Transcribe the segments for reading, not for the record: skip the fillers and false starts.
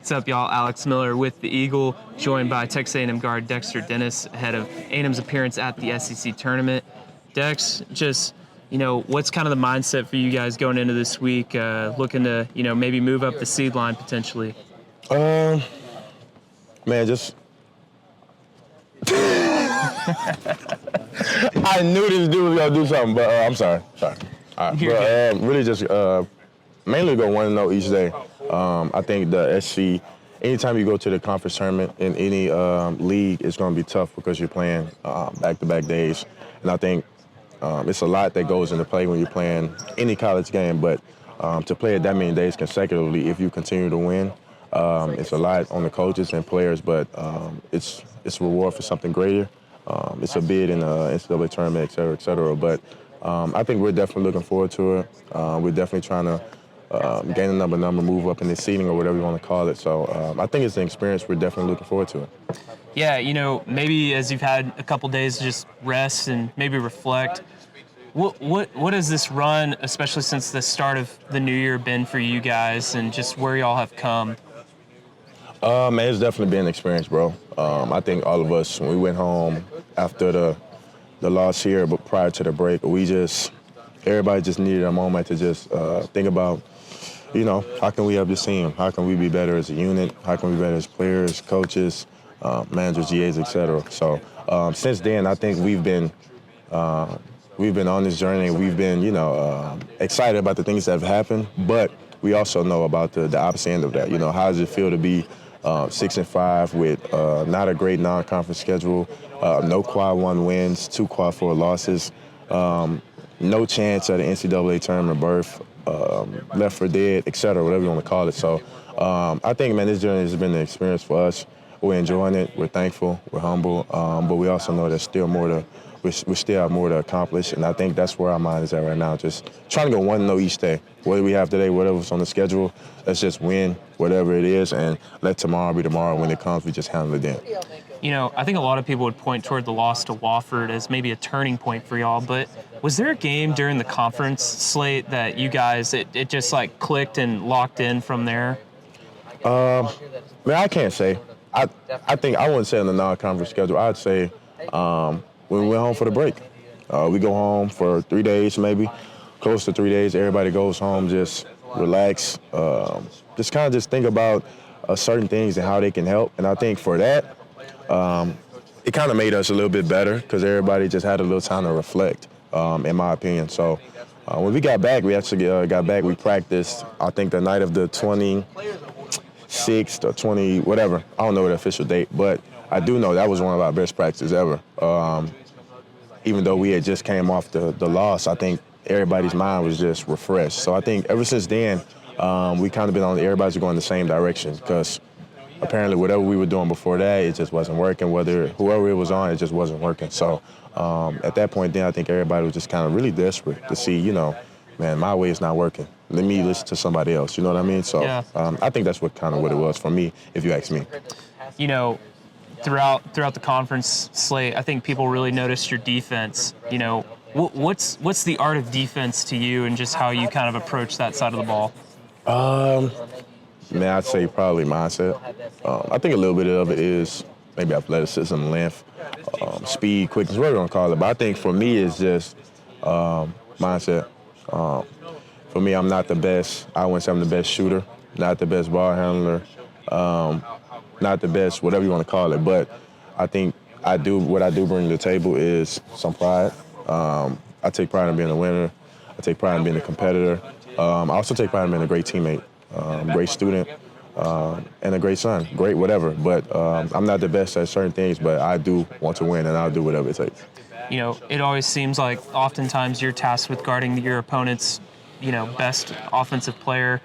What's up, y'all? Alex Miller with the Eagle, joined by Texas A&M guard Dexter Dennis ahead of A&M's appearance at the SEC tournament. Dex, just, what's kind of the mindset for you guys going into this week, looking to, maybe move up the seed line potentially? Man, just I knew this dude was gonna do something, but I'm sorry. All right, but really just mainly go 1-0 each day. I think the SC, anytime you go to the conference tournament in any league, it's going to be tough because you're playing back-to-back days. And I think it's a lot that goes into play when you're playing any college game, but to play it that many days consecutively, if you continue to win, it's a lot on the coaches and players, but it's a reward for something greater. It's a bid in the NCAA tournament, et cetera, et cetera. But I think we're definitely looking forward to it. We're definitely trying to gain another number, move up in the seating or whatever you want to call it. So I think it's an experience we're definitely looking forward to it. Yeah, maybe as you've had a couple days to just rest and maybe reflect, what has this run, especially since the start of the new year, been for you guys and just where y'all have come? Man, it's definitely been an experience, bro. I think all of us, when we went home after the loss here, but prior to the break, everybody just needed a moment to just think about, how can we help this team? How can we be better as a unit? How can we be better as players, coaches, managers, GAs, et cetera? So since then, I think we've been on this journey. We've been, excited about the things that have happened, but we also know about the opposite end of that. How does it feel to be 6-5 with not a great non-conference schedule, no Quad 1 wins, 2 Quad 4 losses, no chance at an NCAA tournament berth, left for dead, et cetera, whatever you want to call it. So I think, man, this journey has been an experience for us. We're enjoying it. We're thankful. We're humble. But we also know there's still more to we still have more to accomplish, and I think that's where our mind is at right now, just trying to go 1-0 each day. What do we have today, whatever's on the schedule, let's just win whatever it is and let tomorrow be tomorrow. When it comes, we just handle it then. I think a lot of people would point toward the loss to Wofford as maybe a turning point for y'all, but was there a game during the conference slate that you guys, it just like clicked and locked in from there? Man, I can't say. I think I wouldn't say on the non-conference schedule. I'd say when we went home for the break. We go home for 3 days, maybe, close to 3 days. Everybody goes home, just relax, just kind of just think about certain things and how they can help. And I think for that, it kind of made us a little bit better because everybody just had a little time to reflect, in my opinion. So when we got back, we actually got back. We practiced, I think, the night of the 26th or 20, whatever. I don't know the official date, but I do know that was one of our best practices ever. Even though we had just came off the loss, I think everybody's mind was just refreshed. So I think ever since then, we kind of been on, everybody's going the same direction because apparently whatever we were doing before that, it just wasn't working. Whoever it was on, it just wasn't working. So at that point then, I think everybody was just kind of really desperate to see, man, my way is not working. Let me listen to somebody else, you know what I mean? So yeah. I think that's what it was for me, if you ask me. Throughout the conference slate, I think people really noticed your defense. What's the art of defense to you, and just how you kind of approach that side of the ball? Man, I'd say probably mindset. I think a little bit of it is maybe athleticism, length, speed, quickness, whatever you want to call it. But I think for me, it's just mindset. For me, I'm not the best. I wouldn't say I'm the best shooter, not the best ball handler. Not the best, whatever you want to call it, but I think what I do bring to the table is some pride. I take pride in being a winner. I take pride in being a competitor. I also take pride in being a great teammate, great student, and a great son, great whatever. But I'm not the best at certain things, but I do want to win, and I'll do whatever it takes. It always seems like oftentimes you're tasked with guarding your opponent's, best offensive player.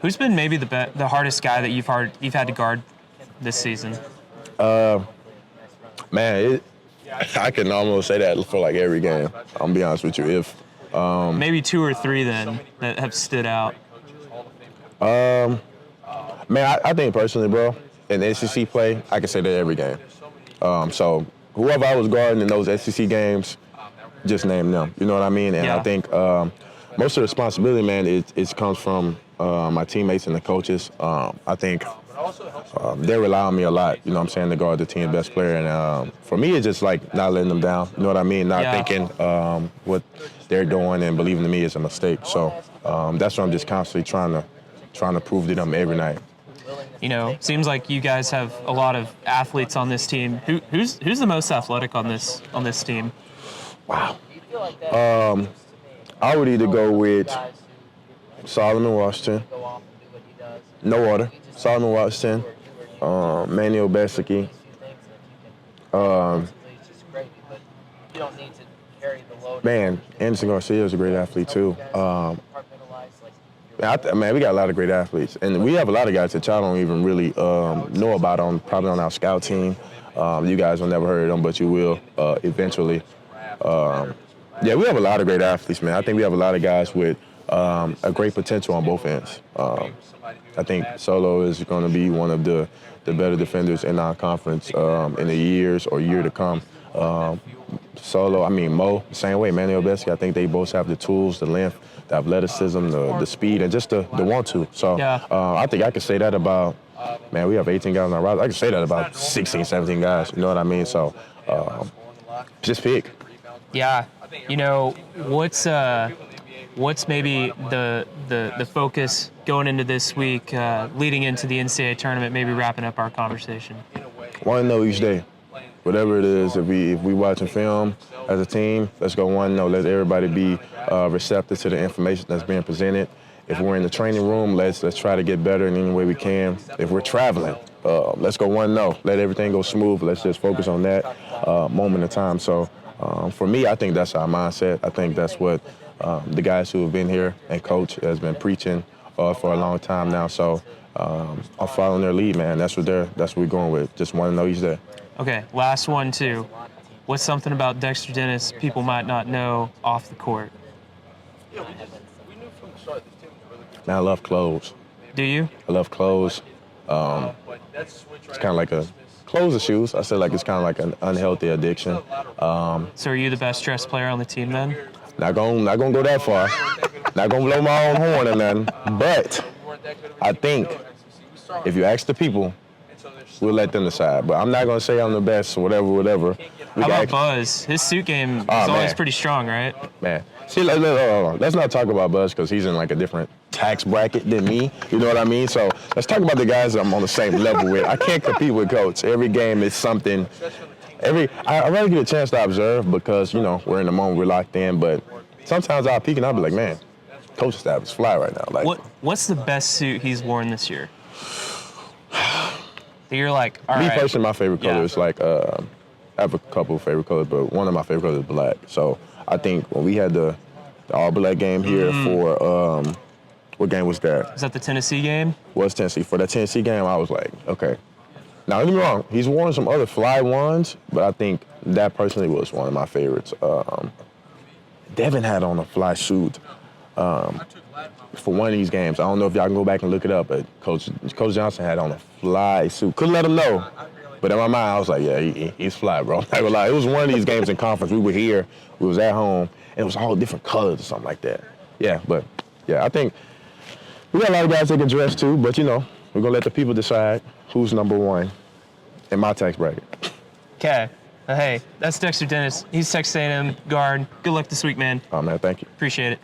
Who's been maybe the hardest guy that you've had to guard this season? Man, I can almost say that for like every game. I'm gonna be honest with you. Maybe 2 or 3 then that have stood out. Man, I think personally, bro, in SEC play, I can say that every game. So whoever I was guarding in those SEC games, just name them. You know what I mean? And yeah. I think most of the responsibility, man, it comes from my teammates and the coaches. I think they rely on me a lot, you know what I'm saying, to guard the team's best player. And for me, it's just like not letting them down, you know what I mean? Not thinking what they're doing and believing in me is a mistake. So that's what I'm just constantly trying to prove to them every night. You know, seems like you guys have a lot of athletes on this team. Who's the most athletic on this team? Wow. I would either go with Solomon Washington, no order, Solomon Washington, Manuel Besicky, man, Anderson Garcia is a great athlete too. Man, we got a lot of great athletes, and we have a lot of guys that y'all don't even really know about probably on our scout team. You guys will never heard of them, but you will eventually. Yeah, we have a lot of great athletes, man. I think we have a lot of guys with a great potential on both ends. I think Solo is going to be one of the better defenders in our conference in the year to come. Solo, Mo, same way, Manuel Besicky. I think they both have the tools, the length, the athleticism, the speed, and just the want to. So I think I could say that about, man, we have 18 guys on our roster. I could say that about 16, 17 guys, you know what I mean? So just pick. Yeah. You know, what's maybe the focus going into this week, leading into the NCAA tournament, maybe wrapping up our conversation? Want to know each day. Whatever it is, if we watching film as a team, let's go 1-0. Let everybody be receptive to the information that's being presented. If we're in the training room, let's try to get better in any way we can. If we're traveling, let's go 1-0. Let everything go smooth. Let's just focus on that moment in time. So for me, I think that's our mindset. I think that's what the guys who have been here and coach has been preaching for a long time now. So I'm following their lead, man. That's what we're going with. Just want to know each day. Okay, last one too. What's something about Dexter Dennis people might not know off the court? Man, I love clothes. Do you? I love clothes. It's kind of like clothes or shoes. I said like it's kind of like an unhealthy addiction. So are you the best dressed player on the team then? Not gonna go that far. Not gonna blow my own horn or nothing. But I think if you ask the people, we'll let them decide. But I'm not gonna say I'm the best or whatever. How about Buzz? His suit game is always pretty strong, right? Man, see, let's not talk about Buzz because he's in like a different tax bracket than me. You know what I mean? So let's talk about the guys that I'm on the same level with. I can't compete with Coach. Every game is something. I rather get a chance to observe because, you know, we're in the moment, we're locked in. But sometimes I'll peek and I'll be like, man, Coach staff is fly right now. Like, what's the best suit he's worn this year? You're like, all right. Me personally, my favorite color is like, I have a couple of favorite colors, but one of my favorite colors is black. So I think when we had the all black game here for, what game was that? Was that the Tennessee game? Was Tennessee. For that Tennessee game, I was like, okay. Now, don't get me wrong, he's worn some other fly ones, but I think that personally was one of my favorites. Devin had on a fly suit for one of these games. I don't know if y'all can go back and look it up, but Coach Johnson had on a fly suit. Couldn't let him know, but in my mind, I was like, yeah, he's fly, bro. Not gonna lie. It was one of these games in conference. We were here, we was at home, and it was all different colors or something like that. Yeah, but yeah, I think we got a lot of guys that can dress too, but you know, we're gonna let the people decide who's number one in my tax bracket. Okay. Hey, that's Dexter Dennis. He's Texas A&M guard. Good luck this week, man. Oh, man, thank you. Appreciate it.